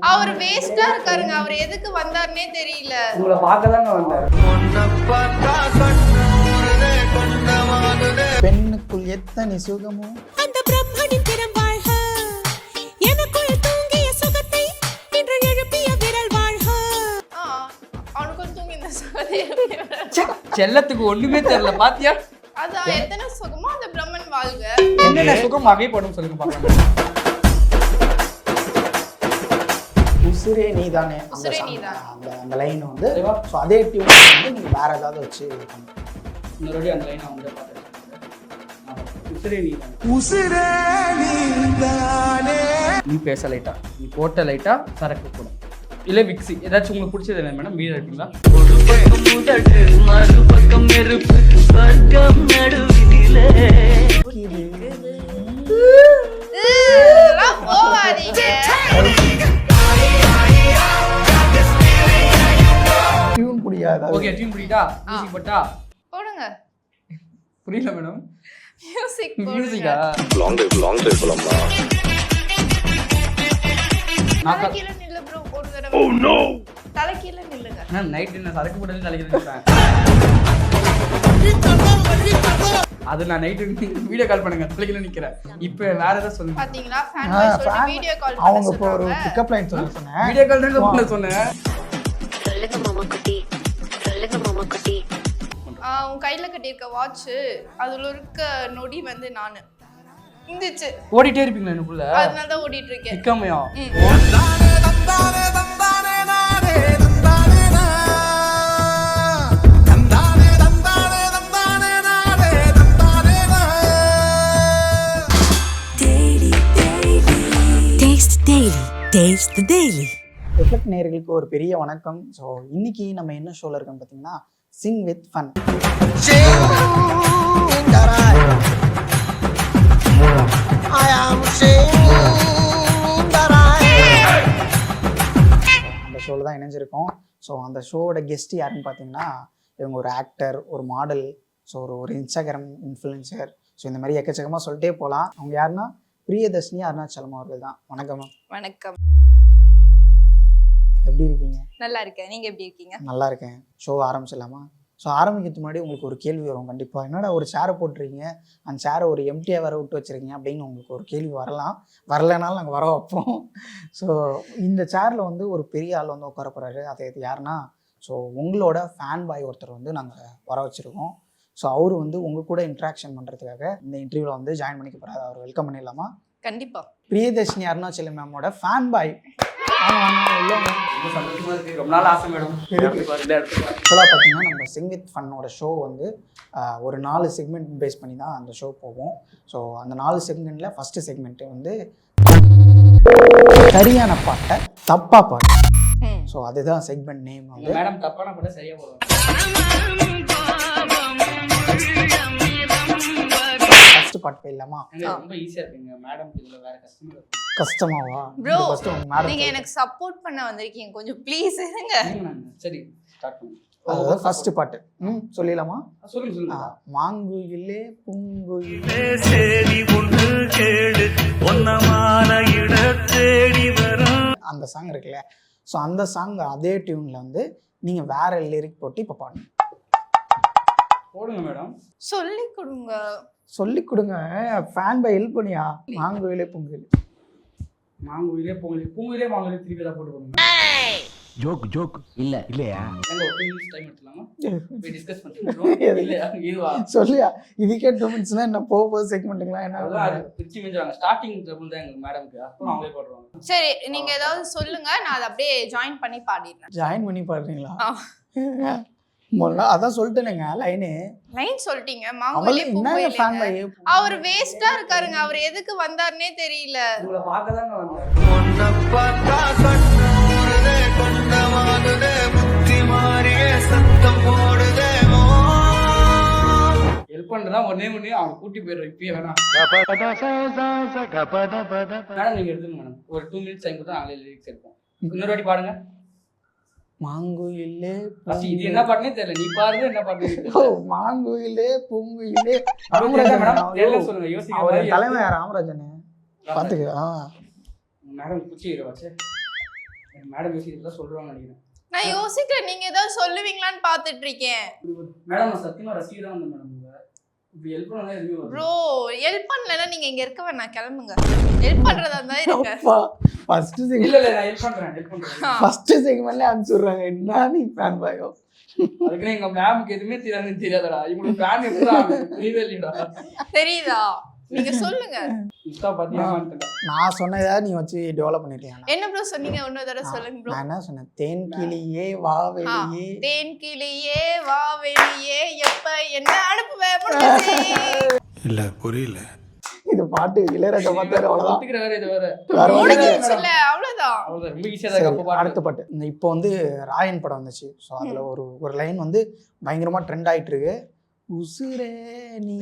அவர் வேஸ்டா இருக்காருங்க. அவர் எதுக்கு வந்தாருன்னே தெரியல. உங்களை பார்க்க தாங்க வந்தார். பெண்ணுக்குள் எத்தனை சுகமோ அந்த பிரம்மனின் திறம் வாழ்க, எனக்குள் தூங்கிய சுகத்தை இன்று எழுப்பிய விரல் வாழ்க. அவனுக்கு தூங்கி இந்த சுகத்தை செல்லத்துக்கு ஒண்ணுமே தெரியல பாத்தியா? அதான் எத்தனை சுகமோ அந்த பிரம்மன் வாழ்க. என்னென்ன சுகம் வகைப்படும் சொல்லுங்க பார்க்கலாம். உசிரே நீதானே உசிரே நீதான். அந்த லைன் வந்து ஸோ அதே டியூன் வந்து நீங்கள் வேற ஏதாவது வச்சு இன்னொரு அந்த லைன் அவங்க பார்த்து உசிரே நீதான். உசிரே நீதானே நீ பேச லைட்டா, நீ போட்ட லைட்டா சரக்கு கூட இல்லை விக்ஸி ஏதாச்சும் உங்களுக்கு பிடிச்சது என்ன மேடம்? வீடு இருக்கீங்களா? போவாதீங்க. டியூன் புரியாதா? ஓகே டியூன் புரியுதா? மியூசிக் போட்டா போடுங்க. புரியல மேடம். மியூசிக் மியூசிக்கா? லாங் டிரைவ் போலாமா? தலைகீழ நில்லு ப்ரோ ஒரு தடவை. Oh no. தலைகீழ நில்லுங்க. நான் நைட் என்ன சரக்கு போட்டது தலைக்கு அது நான் நைட் வீடியோ கால் பண்ணுங்க தலைக்கில நிக்கிறேன். இப்போ வேற ஏதாவது சொல்லுங்க. பாத்தீங்களா ஃபேன் பாய் சொல்லிட்டு வீடியோ கால் பண்ண அவங்க இப்போ ஒரு பிக்கப் லைன் சொன்னேன். வீடியோ கால் தான் பண்ண சொன்னேன். சொல்லுங்க மாமா குட்டி, சொல்லுங்க மாமா குட்டி. உன் கையில கட்டியிருக்க வாட்ச் அதுல இருக்க நொடி வந்து நானு இருந்துச்சு. ஓடிட்டே இருப்பீங்களா எனக்குள்ள? அதனால தான் ஓடிட்டு இருக்கேன். நிக்காமையா? Taste the Daily. ரிஃப்ளெக்ட் நேயர்களுக்கு ஒரு பெரிய வணக்கம். ஸோ இன்னைக்கு நம்ம என்ன ஷோவில் இருக்கோம்னு பார்த்தீங்கன்னா சிங் வித் ஃபன். அந்த ஷோவில் தான் இணைஞ்சிருக்கோம். ஸோ அந்த ஷோவோட கெஸ்ட் யாருன்னு பார்த்தீங்கன்னா இவங்க ஒரு ஆக்டர், ஒரு மாடல், ஸோ ஒரு இன்ஸ்டாகிராம் இன்ஃப்ளூயன்சர், ஸோ இந்த மாதிரி எக்கச்சக்கமாக சொல்லிட்டே போகலாம். அவங்க யாருன்னா பிரியதர்ஷினி அருணாச்சலம் அவர்கள் தான். வணக்கம். வணக்கம். எப்படி இருக்கீங்க? நல்லா இருக்கேன். நீங்க எப்படி இருக்கீங்க? நல்லா இருக்கேன். ஷோ ஆரம்பிச்சிடலாமா? ஸோ ஆரம்பிக்கிறதுக்கு முன்னாடி உங்களுக்கு ஒரு கேள்வி வரும் கண்டிப்பாக. என்னடா ஒரு சேரை போட்டிருக்கீங்க, அந்த சேரை ஒரு எம்டியாக வர விட்டு வச்சுருக்கீங்க அப்படின்னு உங்களுக்கு ஒரு கேள்வி வரலாம். வரலைனாலும் நாங்கள் வர வைப்போம். ஸோ இந்த சேரில் வந்து ஒரு பெரிய ஆள் வந்து உட்கார போகிறாரு. அது யாருன்னா ஸோ உங்களோட ஃபேன் பாய் ஒருத்தர் வந்து நாங்கள் வர வச்சுருக்கோம். ஸோ அவர் வந்து உங்கள் கூட இன்ட்ராக்ஷன் பண்ணுறதுக்காக இந்த இன்டர்வியூவில் வந்து ஜாயின் பண்ணிக்க போகிறாரு. அவர் வெல்கம் பண்ணிடலாமா? கண்டிப்பா. பிரியதர்ஷினி அருணாச்சலம் மேமோட ஃபேன் பாய். ரொம்ப நாள் ஆசை மேடம். ஆக்சுவலாக பார்த்தீங்கன்னா நம்ம சிங் வித் ஃபன்னோட ஷோ வந்து ஒரு 4 செக்மெண்ட் பேஸ் பண்ணி தான் அந்த ஷோ போகும். ஸோ அந்த 4 செக்மெண்ட்டில் ஃபஸ்ட்டு செக்மெண்ட்டு வந்து சரியான பாட்டை தப்பா பாட்டு. ஸோ அதுதான் செக்மெண்ட் நேம் வந்து. மேடம் தப்பான பாட்டை சரியா போடுவோம். ஃபர்ஸ்ட் பாட்டு போயிடலாமா? ரொம்ப ஈஸியா இருக்குங்க மேடம். இதுல வேற கஷ்டமாவா ப்ரோ? நீங்க எனக்கு சப்போர்ட் பண்ண வந்திருக்கீங்க, கொஞ்சம் ப்ளீஸ் இருங்க. சரி ஸ்டார்ட் பண்ணுங்க. அதாவது ஃபர்ஸ்ட் பாட்டு சொல்லிடலாமா? சொல்லுங்க சொல்லுங்க. மாங்குயிலே பூங்குயிலே சேரி ஒன்று கேடு ஒன்னமான இட தேடி வரும் அந்த சாங் இருக்குல்ல. ஸோ அந்த சாங் அதே டியூன்ல வந்து நீங்க வேற லிரிக் போட்டு இப்போ பாடுங்க. போடுங்க மேடம். சொல்லி கொடுங்க. சொல்லி கொடுங்க. ஃபேன் பை ஹெல்ப் பண்ணியா? மாங்குயிலே பூங்குயிலே மாங்குயிலே பூங்குயிலே மாங்குயிலே திருப்பி தான் போட்டு போடுங்க. ஜோக் இல்ல இல்லையா? எங்க ஒரு 2 minutes டைம் எடுத்துலாமா? போய் டிஸ்கஸ் பண்ணிடுறோம். இல்லையா இதுவா சொல்லியா? இதுக்கே 2 minutesனா என்ன போக செக்மெண்ட்டுங்களா என்ன? அது பிரிச்சு மிஞ்சாங்க. ஸ்டார்டிங் ட்ரபிள் தான் எங்க மேடம்க்கு. அப்புறம் அவங்களே போடுறாங்க. சரி நீங்க ஏதாவது சொல்லுங்க, நான் அதை அப்படியே ஜாயின் பண்ணி பாடிடுறேன். ஜாயின் பண்ணி பாடுறீங்களா? அதான் சொல்லிட்டேனுங்க லைனு. லைன் சொல்லிட்டீங்க. மாங்குயிலே பூங்குயிலே. அவர் வேஸ்டா இருக்காருங்க. அவர் எதுக்கு வந்தாருன்னே தெரியல. உங்களை பார்க்க தாங்க வந்தார். ஹெல்ப் பண்றதா ஒன்னே அவங்க கூட்டி போயிடுறோம். இப்பயே வேணாம் மேடம். நீங்க எடுத்துங்க மேடம். ஒரு 2 minutes டைம் கொடுத்தா நாங்களே லிரிக்ஸ் எடுப்போம். இன்னொரு வாட்டி பாடுங்க. மாங்குயிலே இது என்ன பாட்டுனே தெரியல. நீ பாடுறது என்ன பாட்டு? மாங்குயிலே பூங்குயிலே சொல்லுங்க. யோசிக்க தலைமை ராமராஜன் பாத்துக்க. மேடம் குச்சி வச்சு மேடம் யோசிக்கிறதா சொல்றாங்க நினைக்கிறேன். நான் யோசிக்கிறேன், நீங்க ஏதாவது சொல்லுவீங்களான்னு பாத்துட்டு இருக்கேன். மேடம் நான் சத்தியமா ரசிகர் தான் வந்தேன் மேடம். இப்படி ஹெல்ப் பண்ணா எதுவுமே வரும். ப்ரோ ஹெல்ப் பண்ணலன்னா நீங்க இங்க இருக்க வேணாம், கிளம்புங்க. ஹெல்ப் பண்றதா இருந்தா இருங்க. ஃபர்ஸ்ட் இல்ல இல்ல நான் ஹெல்ப் பண்றேன். ஃபர்ஸ்ட் செக்மெண்ட்ல அனுப்பிச்சுடுறாங்க. என்ன நீ ஃபேன் பாயோ? அதுக்குன்னு எங்க மேமுக்கு எதுவுமே தெரியாதுன்னு தெரியாதடா. இவங்களுக்கு ஃபேன் எப்படா தெரியவே இல்லையடா. தெரியுதா? நீங்க சொல்லுங்க. இன்ஸ்டா பாத்தியான்னு நான் சொன்னதா நீ வச்சு டெவலப் பண்ணிருக்கீங்க. என்ன ப்ரோ சொன்னீங்க? இன்னொரு தடவை சொல்லுங்க ப்ரோ. நான் என்ன சொன்னேன்? தேன் கிளியே வா வெளியே. தேன் கிளியே வா வெளியே, எப்ப என்ன அனுப்புவே முடிஞ்சு. இல்ல புரியல. இது பாட்டு இளையராஜா பார்த்தாரு, அவ்வளவுதான். ஒத்துக்கிற வேற இது வேற. முடிஞ்சிருச்சுல, அவ்வளவுதான். அவ்வளவுதான். ரொம்ப ஈஸியா தான் அப்ப பாட்டு. அடுத்த பாட்டு இப்போ வந்து ராயன் படம் வந்துச்சு. ஸோ அதுல ஒரு லைன் வந்து பயங்கரமா ட்ரெண்ட் ஆயிட்டு இருக்கு. உசுரே நீ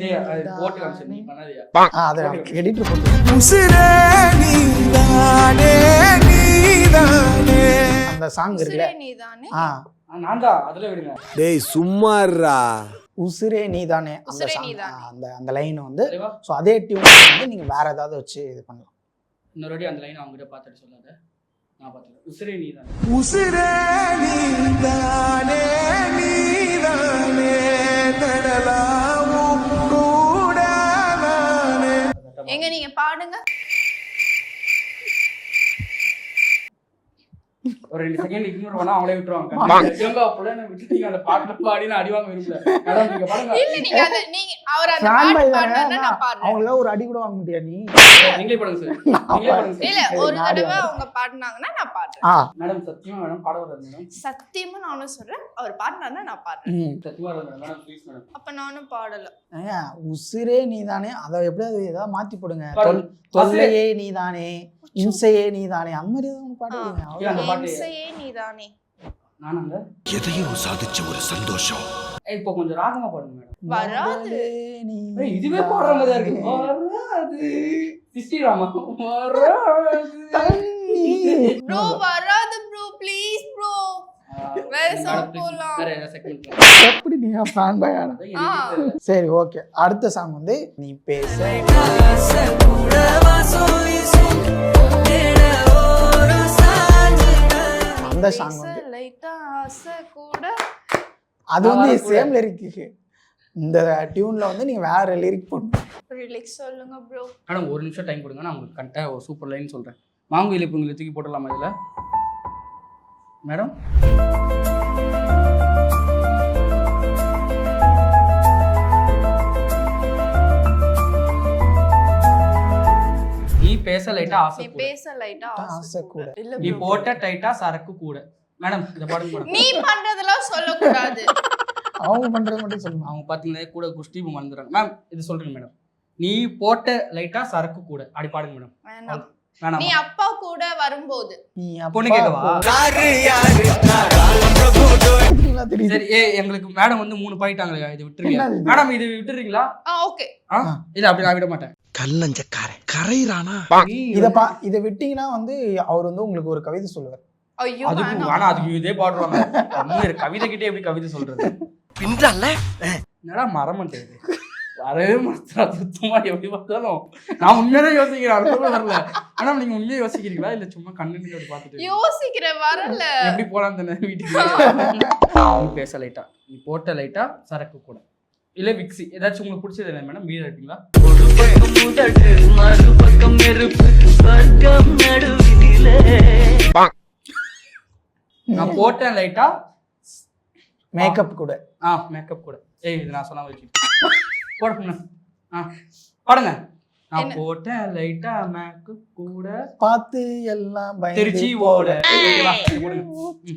போட்டு காமிச்சு நீ பண்ணாதியா? அதை எடிட்டர் போட்டு உசிரே நீதானே நீதானே. அந்த சாங் இருக்குல்ல, உசுரே நீதானே. நான் தான் அதுல விடுங்க. டேய் சும்மாறா. உசுரே நீதானே அந்த உசுரே சாங், நீதானே. அந்த லைன் வந்து தெளிவா? ஸோ அதே டியூன் வந்து நீங்க வேற ஏதாவது வச்சு இது பண்ணலாம். இன்னொரு வாட்டி அந்த லைன் அவங்ககிட்ட பார்த்துட்டு சொல்லாத. நான் பார்த்துக்கிறேன். உசிரே நீ தான். உசிரே நீதானே நீதானே நடலாவும் கூட நானே. எங்க நீங்க பாடுங்க. ஒரு 2 செகண்ட் இக்னோர் பண்ணா அவங்களே விட்டுருவாங்க. இவங்க அப்பல என்ன விட்டுட்டீங்க அந்த பாட்டு பாடி நான் அடி வாங்க விரும்பல. மேடம் நீங்க பாடுங்க. இல்ல நீங்க அத நீங்க அவர் அந்த Fan boy பாட்டு தானே, பாடுனா நான் பாடுறேன். அவங்கள ஒரு அடி கூட வாங்க முடியாது நீ. நீங்களே பாடுங்க சார். நீங்களே பாடுங்க சார். இல்ல ஒரு தடவை அவங்க பாடுனாங்கன்னா நான் பாடுறேன். மேடம் சத்தியமா மேடம் பாட வராது மேடம். சத்தியமா நானும் சொல்றேன், அவர் பாடுனாருன்னா நான் பாடுறேன். சத்தியமா வராது மேடம். Please madam. அப்ப நானும் பாடல. உசுரே நீதானே அதை எப்படியாவது ஏதாவது மாத்தி போடுங்க. பாடுங்க. தொல்லையே நீதானே, இம்சையே நீதானே, அந்த மாதிரி ஏதாவது ஒண்ணு பாடுங்க. ஏன் அந்த பாட்டு? இம்சையே நீதானே. நானாங்க எதையும் சாதிச்ச ஒரு சந்தோஷம். இப்போ கொஞ்சம் ராகமா பாடுங்க மேடம். வராது. ஏய் இதுவே பாடுற மாதிரி இருக்கு. வராது. சிஸ்டிராமா வராது. ப்ரோ வராது ப்ரோ, ப்ளீஸ் ப்ரோ. வேற சாங் போலாம். வேற ஏதாவது செக்மெண்ட் எப்படி நீ ஃபேன் பாய் ஆன? சரி ஓகே, அடுத்த சாங் வந்து நீ பேச. அந்த சாங் வந்து லைட்டா ஆசை கூட. அது வந்து சேம் லிரிக். இந்த டியூன்ல வந்து நீங்க வேற லிரிக் போடணும். ரிலாக்ஸ் சொல்லுங்க ப்ரோ. மேடம் ஒரு நிமிஷம் டைம் கொடுங்க. நான் உங்களுக்கு கரெக்டா ஒரு சூப்பர் லைன் சொல்றேன். மாங்கு இலிப்புங்களை தூக்கி போடலாமா இதுல மேடம்? நீ பேச லைட்டா ஆசை நீ கூட. பேச லைட்டா ஆசை ஆசை கூட. கூட. இல்ல நீ bro. போட்ட டைட்டா சரக்கு கூட. மேடம் இத பாடுங்க மேடம். நீ பண்றதெல்லாம் சொல்லக்கூடாது. அவங்க பண்றது மட்டும் சொல்லுங்க. அவங்க பாத்தீங்கன்னா கூட குஷ்டி மறந்துறாங்க. மேம் இது சொல்றேன் மேடம். நீ போட்ட லைட்டா சரக்கு கூட. அப்படி பாடுங்க மேடம். வேணாம். வேணாம். நீ அப்பா கூட வரும்போது. நீ பொண்ணு கேட்கவா? தெரியுது. சரி எங்களுக்கு மேடம் வந்து 3 பாயிட்டாங்களே, இது விட்டுருங்க என்னது? மேடம். இது விட்டுறீங்களா? ஓகே. இல்ல அப்படி நான் விட மாட்டேன். கல்லஞ்சக்காரன் கரையிறானா. இத விட்டீங்கன்னா வந்து அவர் வந்து உங்களுக்கு ஒரு கவிதை சொல்லுவார். ஐயோ அதுக்கு வேணாம். ஆனா அதுக்கு இதே பாடுறாங்க. அம்மா கவிதை கிட்டே எப்படி கவிதை சொல்றது? பின்றல்ல என்னடா மரமண்டேது வரவே மாட்டாது சுத்தமா. எப்படி பார்த்தாலும் நான் உண்மையான யோசிக்கிறேன். அடுத்த வரல. ஆனா நீங்க உண்மையா யோசிக்கிறீங்களா இல்ல சும்மா கண்ணு அப்படி பாத்துட்டு யோசிக்கிறேன், வரல. எப்படி போலாம் தானே வீட்டுக்கு? நீ பேச லைட்டா, நீ போட்ட லைட்டா சரக்கு கூட. இல்ல விக்ஸி ஏதாச்சும் உங்களுக்கு பிடிச்சது என்ன மேடம்? வீடு இருக்கீங்களா? நான் போட்டேன் லைட்டா மேக்கப் கூட. மேக்கப் கூட. ஏய் இது நான் சொன்ன வச்சு போடுங்க. பாடுங்க. நான் போட்டேன் லைட்டா மேக்கப் கூட பார்த்து எல்லாம் பயந்து திருச்சி ஓட.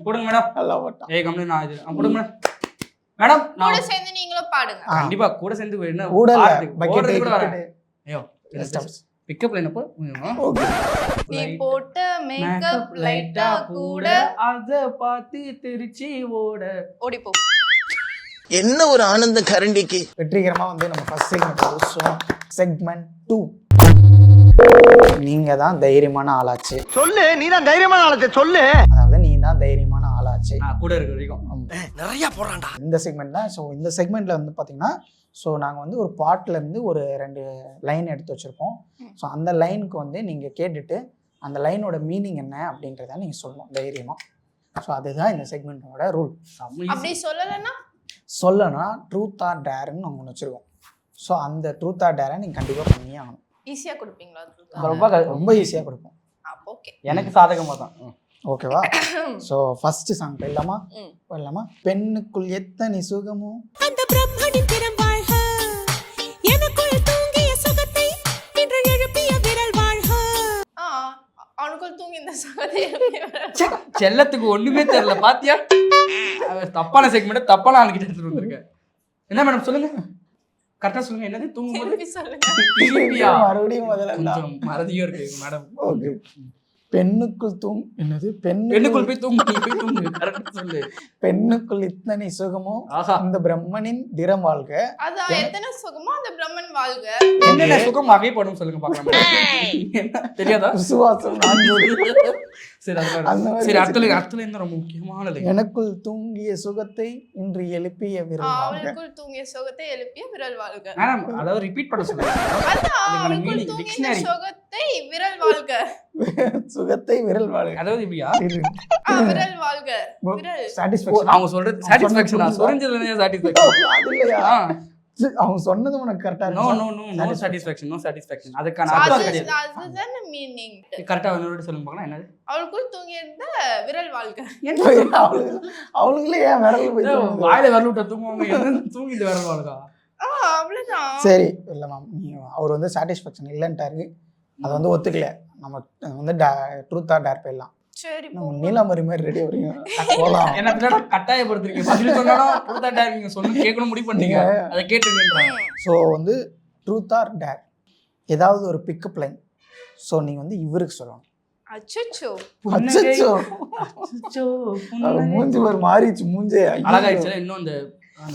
போடுங்க மேடம். நல்லா ஓட்டா. ஏய் கம்பெனி நான் இது போடுங்க மேடம். மேடம் கூட நான் சேர்ந்து நீங்களும் பாடுங்க. கண்டிப்பா கூட சேர்ந்து என்ன கூட இல்ல, பாடுறதுக்கு, bucket போடுறதுக்கு கூட வரேன். bucket. ஐயோ Steps. பிக்கப் லைன் அப்போ ஓகே. நீ போட்ட மேக்கப் லைட்டா கூட அத பார்த்து திருச்சி ஓட. ஓடி போ. என்ன ஒரு ஆனந்த கரண்டிக்கு. வெற்றிகரமா வந்து நம்ம ஃபர்ஸ்ட் செக்மெண்ட் முடிச்சோம். செக்மெண்ட் 2 நீங்க தான் தைரியமான ஆளாச்சு. சொல்லு, நீ தான் தைரியமான ஆளத்தை சொல்லு. அதாவது நீ தான் தைரியமான ஆளாச்சு. நான் கூட இருக்க வரைக்கும் நிறைய போறான்டா. இந்த செக்மெண்ட் தான். ஸோ இந்த செக்மெண்ட்ல வந்து பார்த்தீங்கன்னா ஸோ நாங்கள் வந்து ஒரு பாட்டுல இருந்து ஒரு 2 லைன் எடுத்து வச்சிருப்போம். ஸோ அந்த லைனுக்கு வந்து நீங்கள் கேட்டுட்டு அந்த லைனோட மீனிங் என்ன அப்படின்றத நீங்கள் சொல்லணும் தைரியமாக. ஸோ அதுதான் இந்த செக்மெண்ட்டோட ரூல். அப்படி சொல்லலைன்னா சொல்லனா ட்ரூத் ஆர் டேர்ன்னு நாங்கள் ஒன்று வச்சுருக்கோம். ஸோ அந்த ட்ரூத் ஆர் டேரை நீங்கள் கண்டிப்பாக பண்ணியே ஆகணும். ஈஸியா கொடுப்பீங்களா? ரொம்ப ஈஸியாக கொடுப்போம். ஓகே, எனக்கு சாதகமாக தான். ஓகேவா? ஸோ ஃபர்ஸ்ட் சாங் போயிடலாமா? போயிடலாமா? பெண்ணுக்குள் எத்தனை சுகமோ அந்த பிரம்மனின் திறம் வாழ்க, எனக்குள் தூங்கிய சுகத்தை இன்று எழுப்பிய விரல் வாழ்க. அவனுக்குள் தூங்கி இந்த சகதி செல்லத்துக்கு ஒண்ணுமே தெரியல பாத்தியா? தப்பான செக்மெண்ட் தப்பான ஆளுகிட்ட எடுத்துட்டு வந்திருக்கேன். என்ன மேடம் சொல்லுங்க, கரெக்டா சொல்லுங்க. என்னது தூங்கும்போது சொல்லுங்க. மறுபடியும் முதல்ல கொஞ்சம் மறதியும் இருக்கு மேடம். ஓகே, பெண்ணுக்குள் என்னது பெண்ணுக்குள் போய் தூங்கு, நீ போய் தூங்கு. கரெக்டா சொல்லு. பெண்ணுக்குள் இத்தனை சுகமோ ஆஹா, இந்த பிரம்மனின் திறம் வாழ்க. அதான் எத்தனை சுகமோ அந்த பிரம்மன் வாழ்க. என்னென்ன சுகம் வகைப்படும் சொல்லுங்க பார்க்கலாம். தெரியாதா? விசுவாசம் சரி அந்த மாதிரி சரி, அர்த்தம் என்ன ரொம்ப முக்கியமானது. எனக்குள் தூங்கிய சுகத்தை இன்று எழுப்பிய விரல் வாழ்க. அவளுக்குள் தூங்கிய சுகத்தை எழுப்பிய விரல் வாழ்க. மேடம் அதாவது ரிப்பீட் பண்ண சொல்லுங்க. அதான் அவளுக்குள் மீனிங் தூங்கிய டிக்ஷனரி. சுகத்தை விரல் வாழ்க. சுகத்தை விரல் வாழ்க. அதாவது இப்படியா? விரல் வாழ்க. விரல் சாட்டிஸ்ஃபேக்ஷன். அவங்க சொல்றது சாட்டிஸ்ஃபேக்ஷனா? சொரிஞ்சதுல சாட்டிஸ்ஃபேக்ஷன். அது இல்லையா? அவங்க சொன்னது உனக்கு கரெக்டா நோ இருக்கு. No no no satisfaction, no satisfaction. அதுக்கான அர்த்தம் கிடையாது. அதுதான மீனிங். கரெக்டா இன்னொரு சொல்லுங்க பார்க்கலாம். என்னது? அவளுக்குள் தூங்கியிருந்த விரல் வாழ்க. அவளுங்களே ஏன் விரல் போய் தூங்குது? வாயில வரல விட்ட தூங்குவாங்க. என்ன தூங்கிட்டு வரல வாழ்க்கா? அவ்வளவுதான். சரி இல்ல மேம், அவர் வந்து சாட்டிஸ்ஃபேக்ஷன் இல்லைன்ட்டாரு. அதை வந்து ஒத்துக்கல. நம்ம வந்து ட்ரூத் ஆர் டேர் போயிடலாம். சரி நம்ம நீலாமரி மாதிரி ரெடி வரீங்க போகலாம். என்ன பின்னாடி கட்டாயப்படுத்துறீங்க. பதில் சொன்னாலும் ட்ரூத் ஆர் டேர் நீங்க சொன்னு கேட்கணும் முடிவு பண்ணீங்க. அதை கேட்டுருங்கன்றாங்க. ஸோ வந்து ட்ரூத் ஆர் டேர் ஏதாவது ஒரு பிக்கப் லைன். ஸோ நீங்கள் வந்து இவருக்கு சொல்லணும். அச்சச்சோ. அச்சச்சோ, அச்சச்சோ, மூஞ்சி ஒரு மாறிச்சு மூஞ்சே. அழகாயிடுச்சுல. இன்னும் அந்த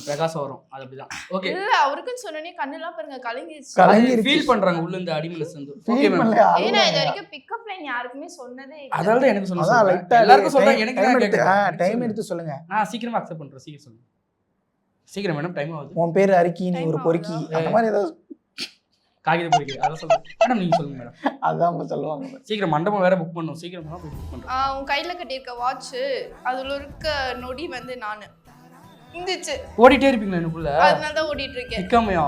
பிரகாசம் வரும். அது அப்படிதான். ஓகே, இல்ல அவருக்குன்னு சொன்னனே கண்ணெல்லாம் பாருங்க கலங்கிருச்சு. கலங்கிருச்சு. ஃபீல் பண்றாங்க உள்ள இந்த அடிமல சேர்ந்து. Okay Feel ma'am. பண்ணலையா? ஏன்னா இது வரைக்கும் பிக்கப் லைன் யாருக்குமே சொன்னதே இல்ல. அதனால தான் எனக்கு அதான் சொன்னேன். லைட்டா எல்லாருக்கும் சொல்றேன். எனக்கு தான் கேக்குறேன். டைம் எடுத்து சொல்லுங்க. நான் சீக்கிரமா அக்செப்ட் பண்றேன். சீக்கிரம் சொல்லுங்க. சீக்கிரம் மேடம், டைம் ஆகுது. உன் பேரு அரிக்கி, நீ ஒரு பொறுக்கி, அந்த மாதிரி ஏதாவது காகித பொறிக்க அதான் சொல்லுங்க மேடம். நீங்க சொல்லுங்க மேடம். அதான் சொல்லுவாங்க. சீக்கிரம் மண்டபம் வேற புக் பண்ணணும். சீக்கிரம் போய் புக் பண்றேன். உன் கையில கட்டியிருக்க வாட்ச் அதுல இருக்க நொடி வந்து நானு இருந்துச்சு. ஓடிட்டே இருப்பீங்களா எனக்குள்ள? அதனால தான் ஓடிட்டு இருக்கேன். நிக்காமையா?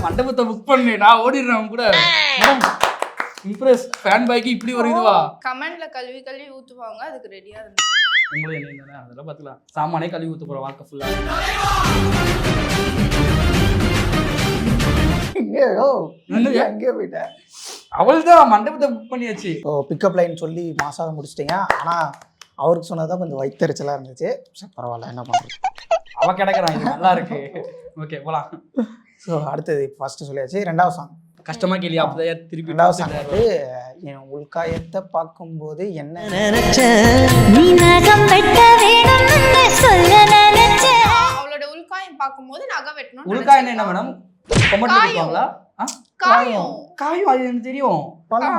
மண்டபத்தை புக் பண்ணு, நான் ஓடிடுறேன் அவங்க கூட. இம்ப்ரெஸ் ஃபேன் பாய்க்கு இப்படி ஒரு இதுவா? கமெண்ட்ல கழுவி கழுவி ஊத்துவாங்க, அதுக்கு ரெடியா இருந்து. உங்களே என்ன அதெல்லாம் பார்த்துக்கலாம். சாமானே கழுவி ஊத்த போற வாழ்க்கை ஃபுல்லா. அங்கே போயிட்டேன். அவள்தான் மண்டபத்தை புக் பண்ணியாச்சு. ஸோ பிக்கப் லைன் சொல்லி மாசாக முடிச்சிட்டிங்க. ஆனால் அவருக்கு சொன்னதான் கொஞ்சம் வயிற்றுச்சலாக இருந்துச்சு. சரி பரவாயில்ல, என்ன பண்ணுறது. அவ கிடக்குறான். இது நல்லா இருக்கு. ஓகே போலாம். ஸோ அடுத்தது ஃபர்ஸ்ட் சொல்லியாச்சு. ரெண்டாவது சாங் கஷ்டமா கேள்வி. அப்பதான் திருப்பி ரெண்டாவது சாங் வந்து என் உள்காயத்தை பார்க்கும்போது என்ன நீ நகம் வெட்ட வேணும்னு சொல்ல நினைச்சேன். அவளோட உள்காயம் பார்க்கும்போது நகை வெட்டணும். உள்காயம் என்ன மேடம்? கொமட்டி வைப்பாங்களா? காயம். காயம் அது எனக்கு தெரியும்.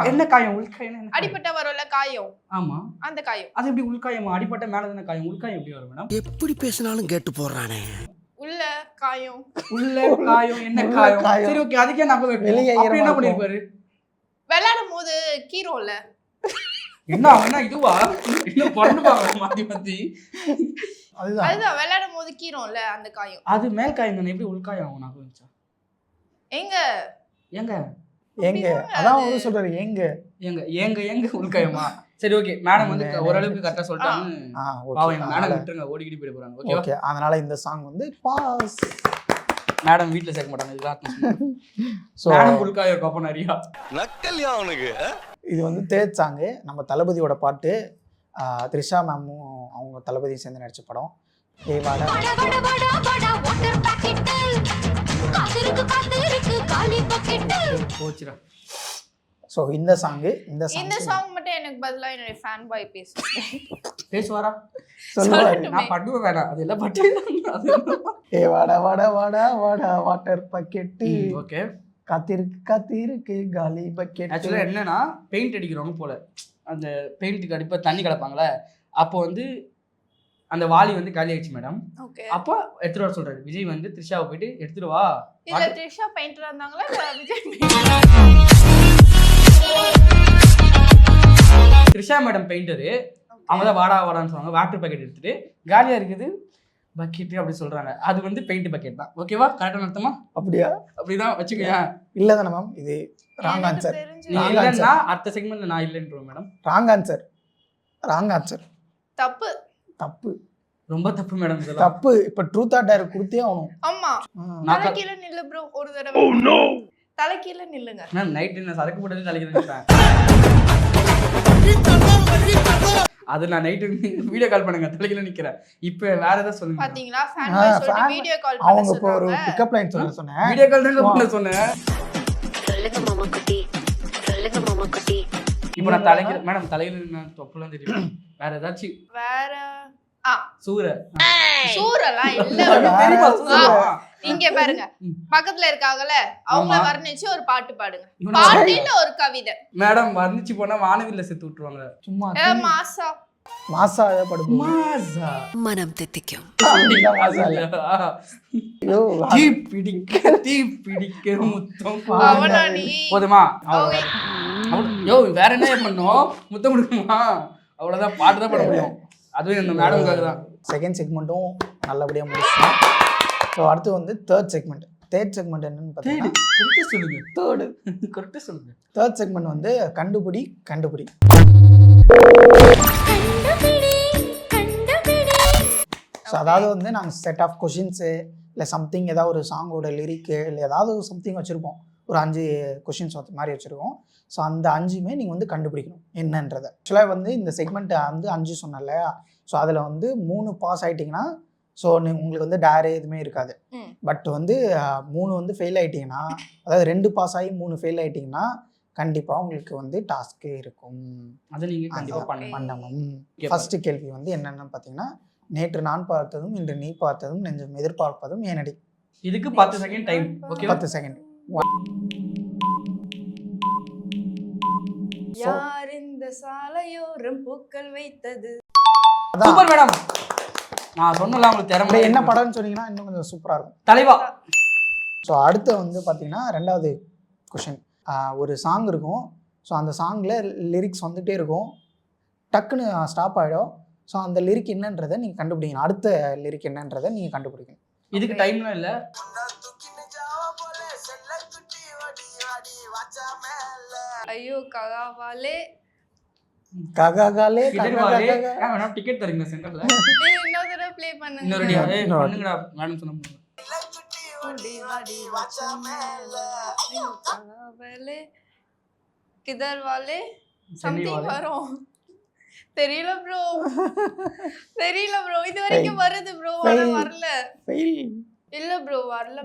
என்ன காயம்? உள்காயம் என்ன? அடிப்பட்ட வரல காயம். ஆமா, அந்த காயம். அது எப்படி உள்காயம்? அடிப்பட்ட மேல தான காயம். உள்காயம் எப்படி வரும் மேடம்? எப்படி பேசினாலும் கேட்டு போறானே. உள்ள காயம். உள்ள காயம் என்ன காயம்? காயம். சரி ஓகே, அதுக்கே நகை வெட்டணும். வெளியே அப்படி என்ன ஈரமா பண்ணிருப்பாரு? விளையாடும் போது கீரோல என்ன அவனா இதுவா? இன்னும் பொறந்துப்பாங்க மாத்தி மாத்தி. அதுதான் அதுதான் விளையாடும் போது கீரோல அந்த காயம். அது மேல் காயம் தானே, எப்படி உள்காயம் ஆகும்? நகை வச்சா எங்க ஏங்க ஏங்க அதான் அவரு சொல்றாரு ஏங்க ஏங்க ஏங்க ஏங்க உள்காயமா? சரி ஓகே, மேடம் வந்து ஓரளவுக்கு கரெக்டா சொல்லிட்டாங்க. பாவம் எங்க மேடம் விட்டுருங்க, ஓடிக்கிட்டு போயிட போறாங்க. ஓகே ஓகே, அதனால இந்த சாங் வந்து பாஸ். மேடம் வீட்ல சேர்க்க மாட்டாங்க. இதுதான் ஸோ மேடம் உள்காயம் கோப்ப நிறையா. நக்கல்யா அவனுக்கு. இது வந்து தேர்ட் சாங்கு. நம்ம தளபதியோட பாட்டு. த்ரிஷா மேமும் அவங்க தளபதியும் சேர்ந்து நடிச்ச படம். வட வட வட வட வாட்டர் பாக்கெட் காத்திருக்கு காலி பாக்கெட். போச்சுடா. ஸோ இந்த சாங்கு இந்த சாங் மட்டும் எனக்கு பதிலா என்னோட ஃபேன் பாய் பேசுவாரா? சொல்லுவாரு. நான் பட்டுவேன் வேணாம். அது எல்லாம் பட்டு. ஏ வாடா வாடா வாடா வாடா வாட்டர் பக்கெட்டு ஓகே, காத்திருக்கு காலி பக்கெட். ஆக்சுவலா என்னன்னா பெயிண்ட் அடிக்கிறவங்க போல அந்த பெயிண்ட்டுக்கு அடிப்ப தண்ணி கலப்பாங்களே, அப்போ வந்து அந்த வாளி வந்து காலி ஆயிடுச்சு மேடம். ஓகே. அப்போ எடுத்துட்டு வர சொல்றாரு விஜய் வந்து த்ரிஷாவை போயிட்டு எடுத்துட்டு வா. இல்ல த்ரிஷா பெயிண்டரா இருந்தாங்களா இல்ல விஜய் த்ரிஷா மேடம் பெயிண்டரு, அவங்க தான் வாடா வாடான்னு சொன்னாங்க. வாட்டர் பக்கெட் எடுத்துட்டு காலியா இருக்குது பக்கெட் அப்படி சொல்றாங்க. அது வந்து பெயிண்ட் பக்கெட் தான். ஓகேவா? கரெக்டான அர்த்தமா? அப்படியா? அப்படிதான் வச்சுக்கோங்க. இல்லை தானே மேம், இது ராங் ஆன்சர். நீங்க இல்லைன்னா அடுத்த செக்மெண்ட்ல நான் இல்லைன்றோம் madam. Wrong answer, wrong answer. தப்பு. தப்பு, ரொம்ப தப்பு மேடம் இதெல்லாம். தப்பு. இப்போ ட்ரூத் ஆர் டேர் கொடுத்தே ஆகணும். ஆமா. நான் தலைக்கீழ நில்லு ப்ரோ ஒரு தடவை. தலைக்கீழ நில்லுங்க. மேம் நைட் என்ன சரக்கு போட்டது தலைக்கிறேன். அது நான் நைட்டு வீடியோ கால் பண்ணுங்க தலைக்கீழ நிக்கிறேன். இப்போ வேற ஏதாவது சொல்லுங்க. பாத்தீங்களா ஃபேன் பாய் சொல்லிட்டு வீடியோ கால் பண்ண அவங்க இப்போ ஒரு சொல்றாங்க. பிக்கப் லைன் சொன்னேன். வீடியோ கால் தான் பண்ண சொன்னேன். சொல்லுங்க மாமா குட்டி, சொல்லுங்க மாமா குட்டி. இப்போ நான் தலைக்கீழ மேடம் தலையில நான் தொப்பலாம் தெரியும். வேற ஏதாச்சும் வேற சூர சூரலாம் இல்ல. தெரியுமா சூர? இங்க பாருங்க பக்கத்துல இருக்காங்கல அவங்கள வர்ணிச்சு ஒரு பாட்டு பாடுங்க. இவனை பாட்டு இல்ல ஒரு கவிதை. மேடம் வர்ணிச்சு போனா வானவில்ல செத்து விட்டுருவாங்க. சும்மா மாசா மாசா படுப்பு. மாசா மனம் தித்திக்கும். மாசா இல்ல. ஐயோ, தீ பிடிக்க முத்தம் அவனா நீ போதுமா? யோ வேற என்ன பண்ணோம்? முத்தம் கொடுக்குமா? அவ்வளவுதான். பாட்டு தான் பாட முடியும். அதுவும் இந்த மேடம்காக தான். செகண்ட் செக்மெண்ட்டும் நல்லபடியாக முடிச்சோம். ஸோ அடுத்து வந்து தேர்ட் செக்மெண்ட். தேர்ட் செக்மெண்ட் என்னன்னு பார்த்தீங்கன்னா கரெக்டாக சொல்லுங்க. கரெக்டாக சொல்லுங்க. தேர்ட் செக்மெண்ட் வந்து கண்டுபிடி. ஸோ அதாவது வந்து நாங்கள் செட் ஆஃப் கொஷின்ஸு இல்லை சம்திங் ஏதாவது ஒரு சாங்கோட லிரிக்கு இல்லை ஏதாவது சம்திங் வச்சுருப்போம். ஒரு 5 கொஷின்ஸ் மாதிரி வச்சுருக்கோம். ஸோ அந்த 5மே நீங்கள் வந்து கண்டுபிடிக்கணும் என்னன்றதை. ஆக்சுவலாக வந்து இந்த செக்மெண்ட்டை வந்து 5 சொன்னல. ஸோ அதில் வந்து 3 பாஸ் ஆகிட்டிங்கன்னா ஸோ உங்களுக்கு வந்து டேரு எதுவுமே இருக்காது. பட் வந்து 3 வந்து ஃபெயில் ஆகிட்டிங்கன்னா, அதாவது 2 பாஸ் ஆகி 3 ஃபெயில் ஆகிட்டிங்கன்னா கண்டிப்பாக உங்களுக்கு வந்து டாஸ்க்கு இருக்கும். அதை நீங்கள் கண்டிப்பாக பண்ணணும். ஃபர்ஸ்ட் கேள்வி வந்து என்னென்னு பார்த்தீங்கன்னா, நேற்று நான் பார்த்ததும் இன்று நீ பார்த்ததும் நெஞ்சம் எதிர்பார்ப்பதும் ஏனடி. இதுக்கு 10 செகண்ட் டைம். Okay 10 second. யார் இந்த சாலையோரம் பூக்கள் வைத்தது? Super madam. நான் சொன்னல உங்களுக்கு திறமை. என்ன படம்னு சொன்னீங்கன்னா இன்னும் கொஞ்சம் சூப்பராக இருக்கும். தலைவா. ஸோ அடுத்து வந்து பார்த்தீங்கன்னா 2வது கொஷின். ஒரு சாங் இருக்கும். ஸோ அந்த சாங்கில் லிரிக்ஸ் வந்துகிட்டே இருக்கும். டக்குன்னு ஸ்டாப் ஆகிடும். ஸோ அந்த லிரிக் என்னன்றதை நீங்கள் கண்டுபிடிக்கணும். அடுத்த லிரிக் என்னன்றதை நீங்கள் கண்டுபிடிக்கணும். இதுக்கு டைம்லாம் இல்லை. ஐயோ ககாவாலே ககாகாலே வேணாம் டிக்கெட் தரீங்க சென்டர்ல. இன்னொரு தடவை ப்ளே பண்ணுங்க. இன்னொரு ரெடியா? பண்ணுங்கடா மேடம் சொன்னா. ககாவாலே கிதர் வாலே சம்திங் வரும். தெரியல ப்ரோ. இது வரைக்கும் வருது ப்ரோ. வரல. இல்ல ப்ரோ வரல.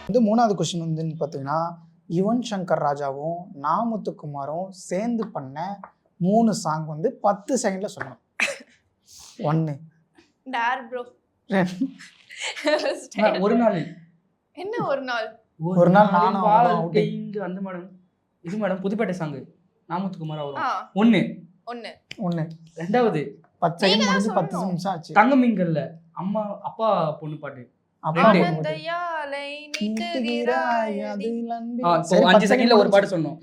வந்து 3வது கொஸ்டின் வந்து பார்த்தீங்கன்னா, யுவன் சங்கர் ராஜாவும் நாமுத்துக்குமாரும் சேர்ந்து பண்ண 3 சாங் வந்து 10 செகண்ட்ல சொல்லணும். 1 டார் ப்ரோ. ஒரு நாள் என்ன ஒரு நாள்? ஒரு நாள் நானும் வாழ்க்கை இங்க அந்த மேடம். இது மேடம் புதுப்பேட்டை சாங் நாமுத்துக்குமார் வரும். 1. 2வது 10 செகண்ட் முடிஞ்சு 10 நிமிஷம் ஆச்சு. தங்கமிங்கல்ல அம்மா அப்பா பொண்ணு பாட்டு. 5 செகண்ட்ல ஒரு பாட்டு சொன்னோம்.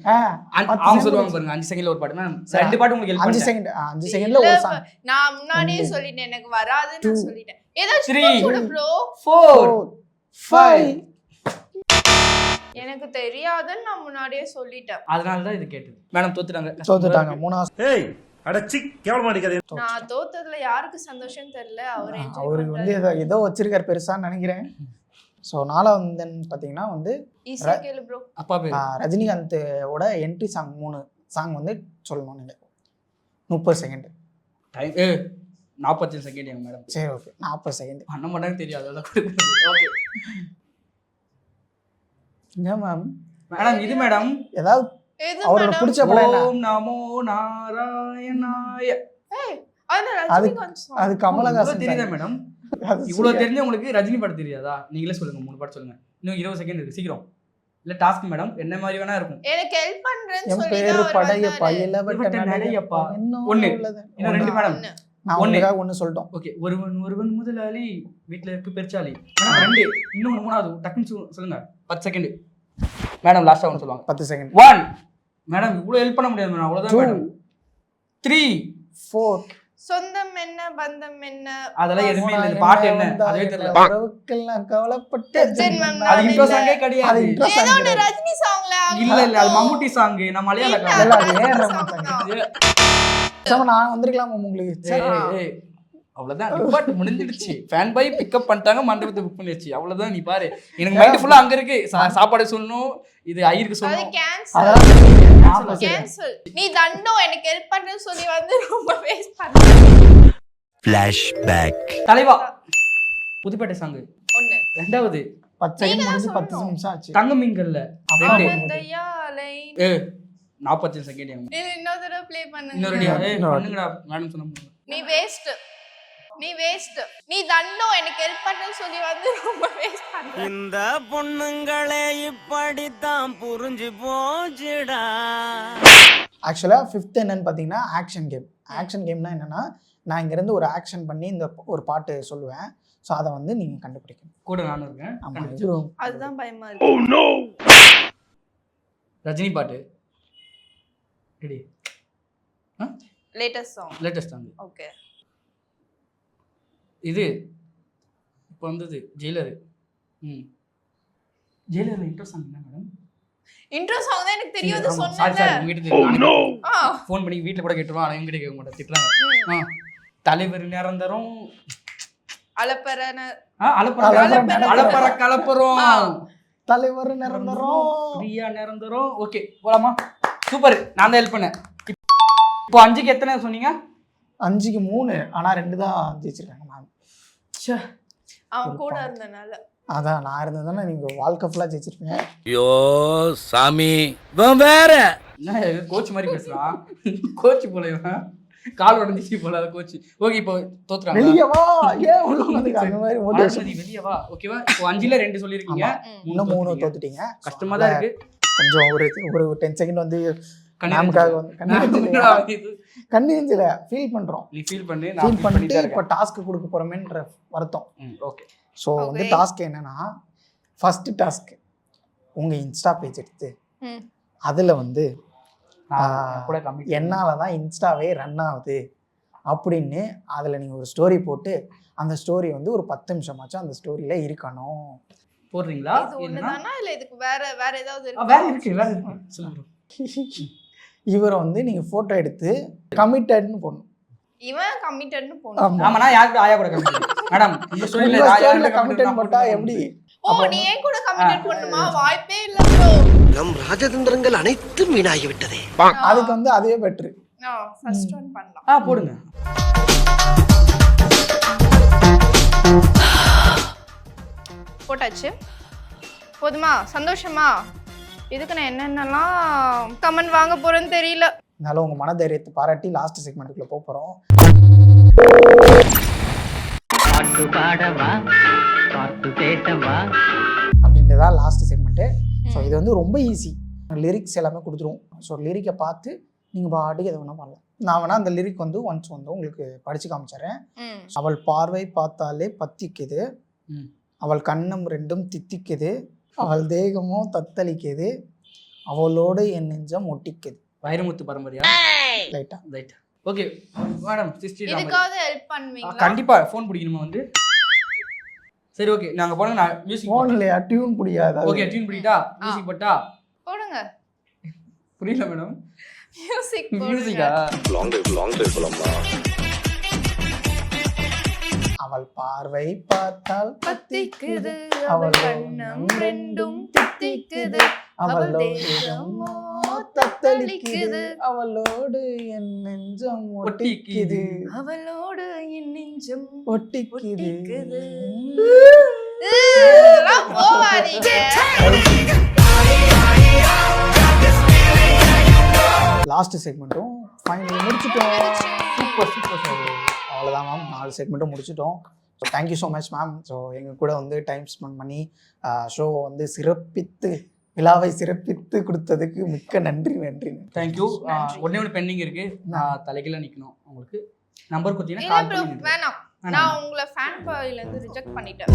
அவங்க சொல்லுவாங்க பாருங்க 5 செகண்ட்ல ஒரு பாட்டு. மேம் 2 பாட்டு உங்களுக்கு ஹெல்ப் 5 செகண்ட்ல ஒரு சாங். நான் முன்னாடியே சொல்லிட்டேன் எனக்கு வராதுன்னு நான் சொல்லிட்டேன். ஏதோ 3 ப்ரோ 4 5. எனக்கு தெரியாதுன்னு நான் முன்னாடியே சொல்லிட்டேன். அதனால தான் இது கேட்டது. மேடம் தோத்துட்டாங்க. 3வது. ஏய் அடச்சி கேவலமா அடிக்காதே. நான் தோத்ததுல யாருக்கு சந்தோஷம் தெரியல. அவருக்கு வந்து ஏதோ வச்சிருக்காரு பெருசான்னு நினைக்கிறேன். ஸோ 4வது வந்து பார்த்தீங்கன்னா வந்து ஈஸியா கேளு ப்ரோ. அப்பா பேர் ரஜினிகாந்தோட என்ட்ரி சாங் 3 சாங் வந்து சொல்லணும் நீங்கள். 30 செகண்ட் டைம். 40 செகண்ட் எங்க மேடம். சரி ஓகே 40 செகண்ட். பண்ண மாட்டாங்க தெரியாது. அதெல்லாம் கொடுக்குறது. ஓகே என்ன மேம்? மேடம் இது மேடம் ஏதாவது அவரோட பிடிச்ச படம் என்ன? ஓம் நமோ நாராயணாய. அது கமலஹாசன் தெரியுதா மேடம்? இவ்வளவு தெரிஞ்ச உங்களுக்கு ரஜினி படம் தெரியாதா? நீங்களே சொல்லுங்க 3 பாட்டு சொல்லுங்க. இன்னும் 20 செகண்ட் இருக்கு சீக்கிரம். இல்ல டாஸ்க் மேடம் என்ன மாதிரி வேணா இருக்கும். எனக்கு ஹெல்ப் பண்றேன்னு என் சொல்லி பேரு படைய பையல வட்ட நடையப்பா. 1 இன்னும் 2 மேடம். நான் ஒண்ணு. உங்களுக்காக ஒன்று சொல்லிட்டோம். ஓகே, ஒருவன் முதலாளி வீட்டில் இருக்கு பெருச்சாளி. மேடம் 2, இன்னொன்று 3வது டக்குன்னு சொல்லுங்க. 10 செகண்ட் மேடம். லாஸ்ட்டாக ஒன்று சொல்லுவாங்க. 10 செகண்ட். 1 மேடம், இவ்வளோ ஹெல்ப் பண்ண முடியாது மேடம், அவ்வளோதான் மேடம். 3 4 சொந்தம் என்ன பந்தம் என்ன அதெல்லாம் எதுவுமே இல்லை. இந்த பாட்டு என்ன அதுவே தெரியல. உறவுக்கெல்லாம் கவலைப்பட்ட ஜென்மம் அது இன்ட்ரோ சாங்கே அது கிடையாது. intro ஏதோ song ஒரு கிடையாது. ரஜினி சாங்ல இல்ல இல்ல, அது மம்முட்டி சாங். நான் மலையாள அதெல்லாம் அது ஏன் ரஹ்மான் song. பேசாம நான் வந்திருக்கலாமா உங்களுக்கு? சரி. அவ்வளவுதான், நிப்பாட்டு முடிஞ்சிடுச்சு. ஃபேன் பாய் பிக்கப் பண்ணிட்டாங்க, மண்டபத்தை புக் பண்ணிடுச்சு. அவ்வளவுதான். நீ பாரு, எனக்கு மைண்ட் ஃபுல்லா அங்க இருக்கு. சாப்பாடு சொல்லணும், இது ஐயருக்கு அது சொல்லணும். கேன்சல் அதான் கேன்சல். நீ தண்டம் எனக்கு ஹெல்ப் பண்ணு சொல்லி வந்து ரொம்ப வேஸ்ட் பண்ண. Flashback. தலைவா புதுப்பேட்டை சாங் 1 2வது 10 செகண்ட் முடிஞ்சு 10 நிமிஷம் ஆச்சு. தங்கமிங்கல்ல அப்பா 2 தயாலை 40 செகண்ட். இது இன்னொரு தடவை ப்ளே இன்னொரு பண்ணுங்க. பண்ணுங்கடா மேடம் சொன்ன. நீ வேஸ்ட் நீ தண்டம் எனக்கு ஹெல்ப் பண்ணு சொல்லி வந்து ரொம்ப வேஸ்ட் பண்ண. இந்த பொண்ணுங்களே இப்படித்தான் புரிஞ்சு போச்சுடா. ஆக்சுவலா 5th என்னன்னு பார்த்தீங்கன்னா ஆக்ஷன் கேம். ஆக்ஷன் கேம்னா என்னன்னா, நான் இங்கேருந்து ஒரு ஆக்ஷன் பண்ணி இந்த ஒரு பாட்டு சொல்லுவேன். ஸோ அதை வந்து நீங்கள் கண்டுபிடிக்கணும். கூட நானும் இருக்கேன். ஆமாம், இது அதுதான் பயமா இருக்கு. ரஜினி பாட்டு ready. Latest song. Latest song. Okay. இது இப்போ வந்தது ஜெயிலரு. ஜெயிலர்ல இன்ட்ரோ சாங் என்ன மேடம்? இன்ட்ரோ சாங் தான் எனக்கு தெரியாது சாரி சொன்னேன்ல. உங்ககிட்ட ஆ ஃபோன் பண்ணி வீட்டில் கூட கேட்டுருவான். ஆனால் எங்கிட்ட கேட்க மாட்டேன், திட்டுறாங்க. தலைவர் நிரந்தரம் அலப்பறன அலப்பற கலப்பறம் தலைவர் நிரந்தரம். பிரியா நிரந்தரம். ஓகே போலாமா? சூப்பர். நான் தான் ஹெல்ப் பண்ணேன். இப்போ 5க்கு எத்தனை சொன்னீங்க? 5க்கு 3. ஆனால் 2 தான் ஜெயிச்சிருக்காங்க. நான் அவன் கூட இருந்தனால. அதான் நான் இருந்ததுன்னா நீங்கள் வாழ்க்கை ஃபுல்லாக ஜெயிச்சிருப்பீங்க. ஐயோ சாமி, வேற என்ன கோச் மாதிரி பேசுறான்? கோச் போல இவன். கால் உடஞ்சிச்சு போல கோச். ஓகே, இப்போ தோத்துறாங்க. வெளியே வா, ஏன் உள்ள வந்து அந்த மாதிரி மோட்டிவேஷன். வெளியே வா. ஓகேவா? இப்போ 5ல 2 சொல்லிருக்கீங்க. இன்னும் 3 தோத்துட்டீங்க. கஷ்டமா தான் இருக்கு. கொஞ்சம் ஒரு 10 செகண்ட் வந்து நமக்காக வந்து கன்வீன்ஸ்ல ஃபீல் பண்றோம். நீ ஃபீல் பண்ணி ஃபீல் நான் பண்ணிட்டு இப்போ டாஸ்க் கொடுக்க போறோமேன்ற வருத்தம். ஓகே. ஸோ வந்து டாஸ்க் என்னன்னா, ஃபர்ஸ்ட் டாஸ்க் உங்க இன்ஸ்டா பேஜ் எடுத்து அதுல வந்து கூட கம்மி என்னால தான் இன்ஸ்டாவே ரன் ஆகுது அப்படின்னு அதில் நீங்கள் ஒரு ஸ்டோரி போட்டு அந்த ஸ்டோரி வந்து ஒரு 10 நிமிஷமாச்சும் அந்த ஸ்டோரியில் இருக்கணும். போடுறீங்களா? இது ஒண்ணுதானா இல்ல இதுக்கு வேற ஏதாவது வேற இருக்கு சொல்லுங்க. இவரை வந்து நீங்கள் ஃபோட்டோ எடுத்து கமிட்டட்னு போடணும். இவன் கமிட்டட்னு போணும். ஆமா, நான் யார் கூட ஆயா கூட கமிட்டட் மேடம். இந்த ஸ்டோரியில கமிட்டட் போட்டா எப்படி? நீ ஏன் கூட கமிட்டட் பண்ணுமா? வாய்ப்பே இல்ல ப்ரோ. நம் ராஜதந்திரங்கள் அனைத்தும் வீணாகி விட்டதே. அதுக்கு வந்து அதுவே பெட்ரு. ஃபர்ஸ்ட் ஒன் பண்ணலாம். போடுங்க. போட்டாச்சு. போதுமா? சந்தோஷமா? இதுக்கு நான் என்னென்னலாம் கமெண்ட் வாங்க போறேன்னு தெரியல. அதனால உங்க மனதைரியத்தை பாராட்டி லாஸ்ட் செக்மெண்ட்டுக்குள்ள போறோம். அப்படின்றதா லாஸ்ட் செக்மெண்ட்டு. ஸோ இது வந்து ரொம்ப ஈஸி. லிரிக்ஸ் எல்லாமே கொடுத்துருவோம். ஸோ லிரிக்கை பார்த்து நீங்கள் பாட்டுக்கு எதை வேணால் பண்ணலாம். நான் வேணா அந்த லிரிக் வந்து ஒன்ஸ் வந்து உங்களுக்கு படித்து காமிச்சிடுறேன். அவள் பார்வை பார்த்தாலே பத்திக்குது, அவள் கண்ணம் 2 தித்திக்குது, அவள் தேகமோ தத்தளிக்குது, அவளோடு என் நெஞ்சம் ஒட்டிக்குது. வைரமுத்து பரம்பரையா? லைட்டா. Okay madam. இதுக்காவது ஹெல்ப் பண்ணுவீங்களா? கண்டிப்பா ஃபோன் பிடிக்கணுமா வந்து? சரி ஓகே, நாங்க போறோம். நான் மியூசிக் ஃபோன் இல்லையா? டியூன் பிடிக்காது. ஓகே, டியூன் பிடிட்டா மியூசிக் போட்டா போடுங்க. புரியல மேடம். மியூசிக் மியூசிக்கா? அவள் பார்வை பார்த்தால் பத்திக்குது, அவள் கண்ணம் 2 தித்திக்குது, அவள் தேகமோ தத்தளிக்குது, அவளோடு என் நெஞ்சம் ஒட்டிக்குது, அவளோடு என் நெஞ்சம் ஒட்டிக்குது. போவாதீங்க. லாஸ்ட் செக்மெண்ட்டும் ஃபைனல் முடிச்சிட்டோம். Super super. அவ்வளோதான் மேம், 4 செக்மெண்ட்டும் முடிச்சிட்டோம். So thank you so much ma'am. So எங்கள் கூட வந்து டைம் ஸ்பெண்ட் பண்ணி ஷோவை வந்து விழாவை சிறப்பித்து கொடுத்ததுக்கு மிக்க நன்றி. தேங்க்யூ. ஒன்று பெண்டிங் இருக்கு. நான் தலைகீழ நிற்கணும் உங்களுக்கு. நம்பர் கொடுத்தீங்கன்னா இல்ல கால் ப்ரோ பண்ணி வேணாம். நான் உங்களை ஃபேன் பாயில இருந்து ரிஜெக்ட் பண்ணிட்டேன்.